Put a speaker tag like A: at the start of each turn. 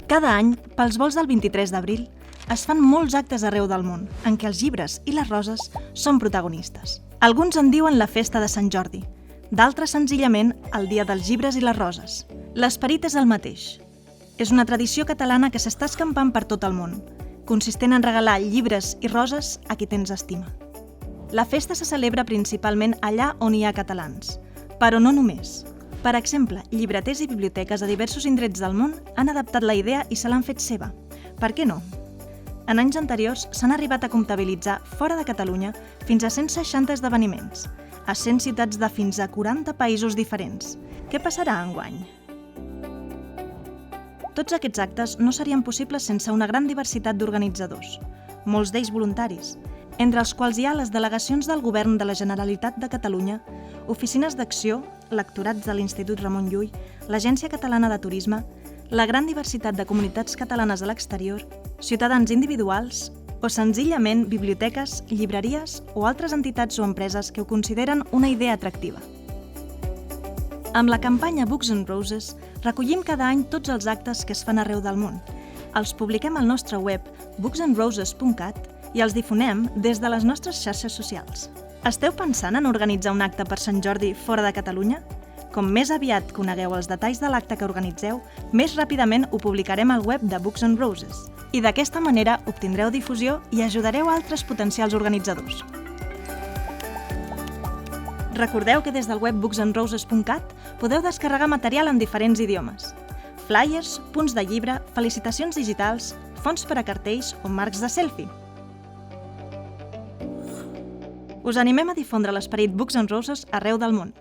A: Cada any, pels volts del 23 d'abril, es fan molts actes arreu del món en què els llibres i les roses són protagonistes. Alguns en diuen la festa de Sant Jordi, d'altres senzillament el dia dels llibres i les roses. L'esperit és el mateix. És una tradició catalana que s'està escampant per tot el món, consistent en regalar llibres i roses a qui tens estima. La festa se celebra principalment allà on hi ha catalans, però no només. Per exemple, llibreters i biblioteques a diversos indrets del món han adaptat la idea i se l'han fet seva. Per què no? En anys anteriors s'han arribat a comptabilitzar fora de Catalunya fins a 160 esdeveniments, a 100 ciutats de fins a 40 països diferents. Què passarà enguany? Tots aquests actes no serien possibles sense una gran diversitat d'organitzadors, molts d'ells voluntaris, entre els quals hi ha les delegacions del Govern de la Generalitat de Catalunya, oficines d'acció, lectorats de l'Institut Ramon Llull, l'Agència Catalana de Turisme, la gran diversitat de comunitats catalanes a l'exterior, ciutadans individuals o senzillament biblioteques, llibreries o altres entitats o empreses que ho consideren una idea atractiva. Amb la campanya Books and Roses recollim cada any tots els actes que es fan arreu del món. Els publiquem al nostre web booksandroses.cat i els difonem des de les nostres xarxes socials. Esteu pensant en organitzar un acte per Sant Jordi fora de Catalunya? Com més aviat conegueu els detalls de l'acte que organitzeu, més ràpidament ho publicarem al web de Books and Roses. I d'aquesta manera obtindreu difusió i ajudareu altres potencials organitzadors. Recordeu que des del web booksandroses.cat podeu descarregar material en diferents idiomes. Flyers, punts de llibre, felicitacions digitals, fonts per a cartells o marcs de selfie. Us animem a difondre l'esperit Books and Roses arreu del món.